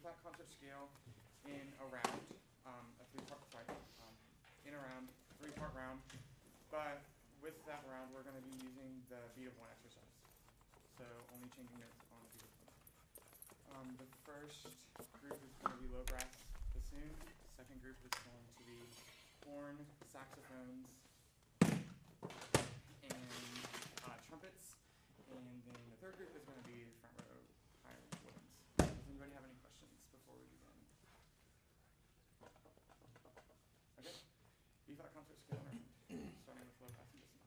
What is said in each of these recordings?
B-flat concert scale in a round, a in a round, three-part round. But with that round, we're going to be using the beat of one exercise. So only changing notes on the beat of one. The first group is going to be low brass bassoon. Second group is going to be horn, saxophones, and trumpets. And then the third group is going to be front row higher woodwinds. Does anybody have any questions before we begin? Okay. B-flat concert scale round, starting with low brass and bassoon.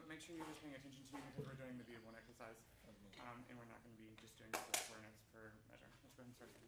Make sure you're just paying attention to me because we're doing the beat of one exercise, and we're not going to be just doing 4 notes per measure. Let's go ahead and start again.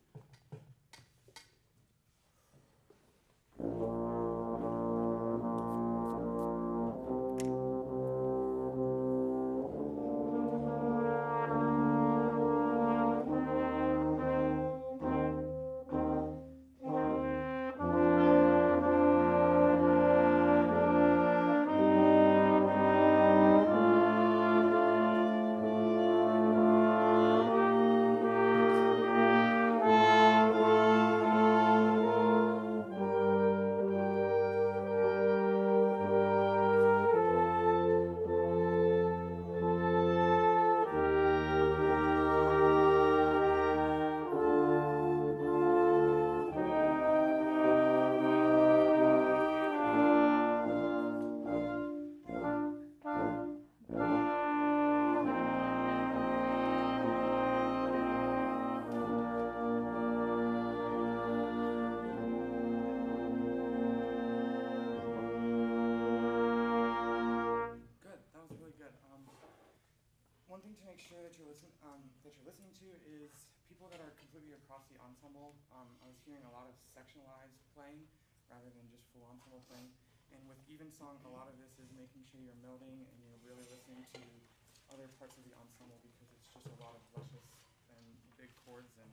One thing to make sure that you're listening to is people that are completely across the ensemble. I was hearing a lot of sectionalized playing rather than just full ensemble playing. And with evensong, a lot of this is making sure you're melding and you're really listening to other parts of the ensemble because it's just a lot of luscious and big chords and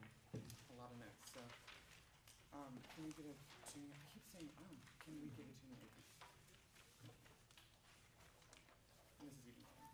a lot of notes. So can we get a tuning? I keep saying, can we get a tuning? And this is evensong.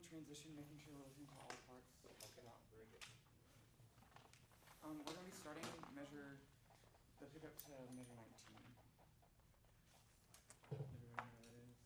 Transition, making sure we're listening to all parts. Okay, very good. We're going to be starting measure the pickup to measure 19. Everybody know what that is?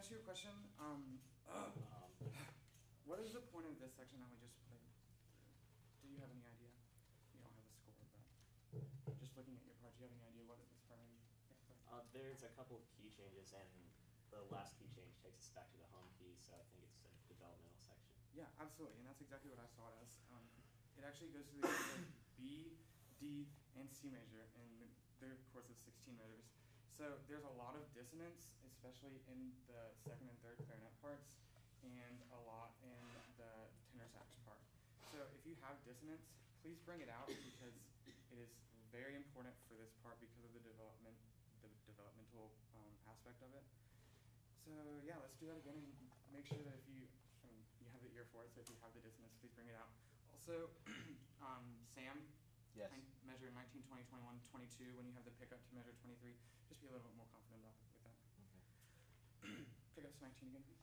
answer your question, what is the point of this section that we just played through? Do you have any idea? You don't have a score, but just looking at your part, do you have any idea what it's playing? There's a couple of key changes, and the last key change takes us back to the home key, so I think it's a developmental section. Yeah, absolutely, and that's exactly what I saw it as. It actually goes through the keys of B, D, and C major, and there are, of course, of 16 measures. So there's a lot of dissonance, especially in the second and third clarinet parts, and a lot in the tenor sax part. So if you have dissonance, please bring it out because it is very important for this part because of the developmental aspect of it. So yeah, let's do that again and make sure that if you, you have the ear for it, so if you have the dissonance, please bring it out. Also, Sam, Yes. Measure 19, 20, 21, 22, when you have the pickup to measure 23, just be a little bit more confident with that. Okay. Pickups 19 again, please.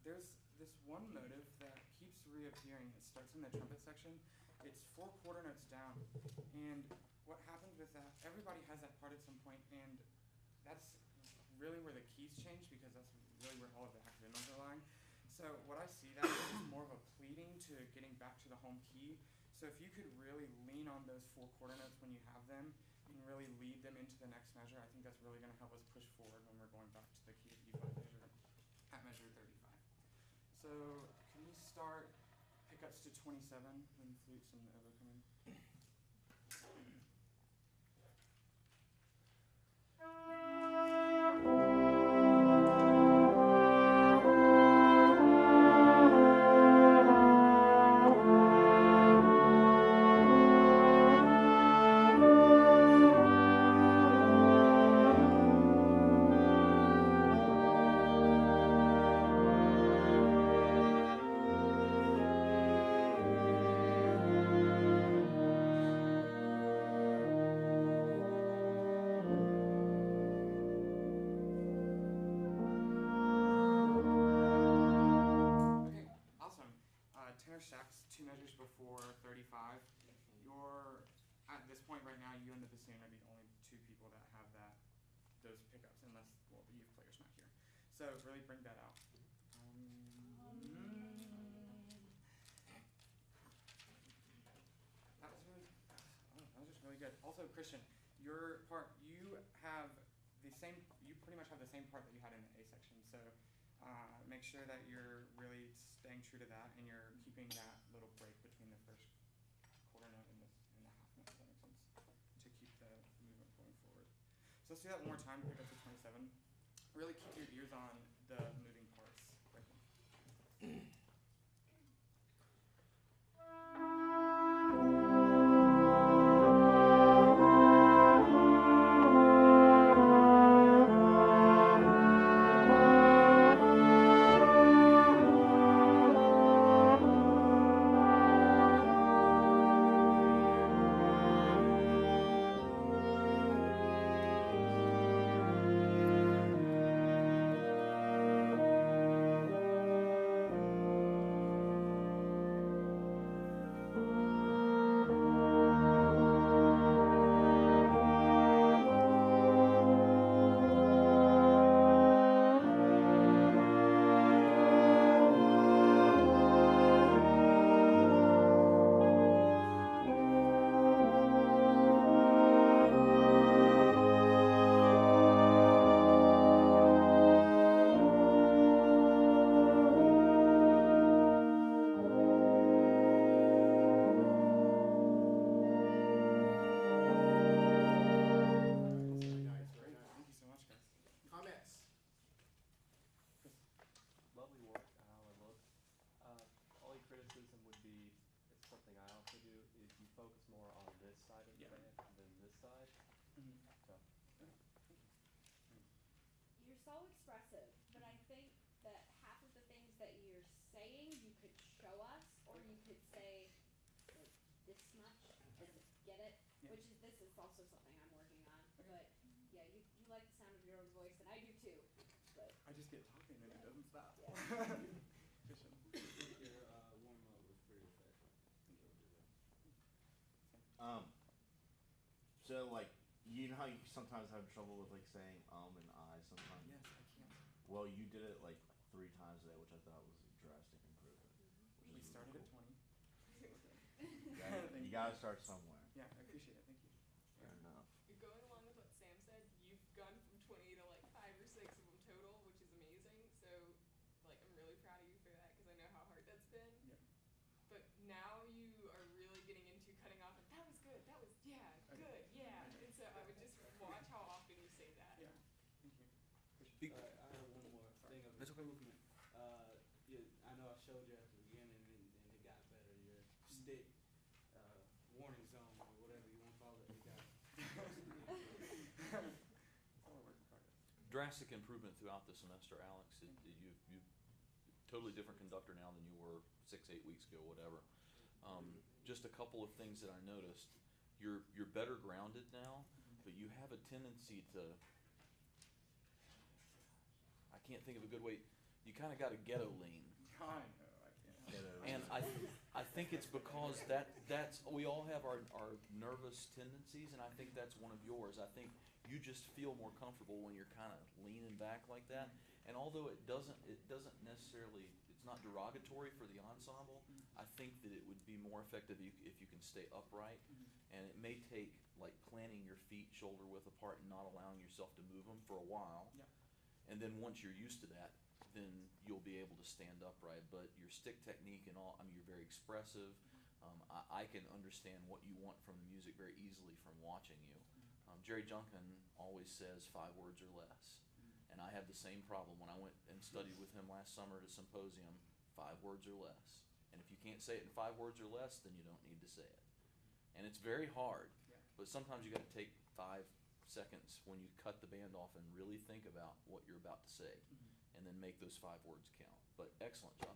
There's this one motive that keeps reappearing. It starts in the trumpet section. It's 4 quarter notes down. And what happens with that, everybody has that part at some point, and that's really where the keys change because that's really where all of the active inroads are lying. So what I see that is more of a pleading to getting back to the home key. So if you could really lean on those 4 quarter notes when you have them and really lead them into the next measure, I think that's really going to help us push forward when we're going back to the key of E5 measure at measure 35. So can we start pickups to 27 when flutes and oboe come in? Tenor sax 2 measures before 35. You're at this point right now, you and the bassoon are the only 2 people that have those pickups, unless the youth player's not here. So really bring that out. That was really, that was just really good. Also, Christian, your part, you have the same. You pretty much have the same part that you had in the A section. So. Make sure that you're really staying true to that and you're keeping that little break between the first quarter note and the half note, if that makes sense, to keep the movement going forward. So let's do that one more time, pick up to 27. Really keep your ears on the moving parts. you're so expressive, but I think that half of the things that you're saying you could show us, or you could say like this much and get it. Yeah. Which is this is also something I'm working on. Okay. But yeah, you like the sound of your own voice, and I do too. But I just get talking and it doesn't stop. Yeah. Fishing. Your warm up was pretty effective. So like, you know how you sometimes have trouble with like saying and I sometimes? Yes, I can. Well, you did it like 3 times today, which I thought was a drastic improvement. We Which is started really at cool. 20. You gotta start somewhere. Yeah, I appreciate it. Thank you. Fair enough. You're going along with what Sam said. You've gone from 20 to like 5 or 6 of them total, which is amazing. So, like, I'm really proud of you for that because I know how hard that's been. Yeah. But now you are really getting into cutting off. And that was good. That was Okay. good. Yeah. And so I would just watch how often you say that. Yeah. Thank you. I Appreciate have one more thing of That's okay. improvement. I know I showed you at the beginning, and it got better. Your stick warning zone, or whatever you want to call it, it got. It's all a work in progress. Drastic improvement throughout the semester, Alex. You totally different conductor now than you were 6, 8 weeks ago, whatever. Just a couple of things that I noticed. You're better grounded now, but you have a tendency to. I can't think of a good way. You kind of got a ghetto lean. I know, I can't. And I think it's because that's we all have our nervous tendencies, and I think that's one of yours. I think you just feel more comfortable when you're kind of leaning back like that. And although it doesn't necessarily, it's not derogatory for the ensemble, I think that it would be more effective if you can stay upright. And it may take like planting your feet shoulder width apart and not allowing yourself to move them for a while. Yeah. And then once you're used to that, then you'll be able to stand upright. But your stick technique and all, I mean, you're very expressive. I can understand what you want from the music very easily from watching you. Jerry Junkin always says 5 words or less. And I have the same problem when I went and studied with him last summer at a symposium, 5 words or less. And if you can't say it in 5 words or less, then you don't need to say it. And it's very hard, Yeah. but sometimes you got to take 5 seconds when you cut the band off and really think about what you're about to say, and then make those 5 words count. But excellent job.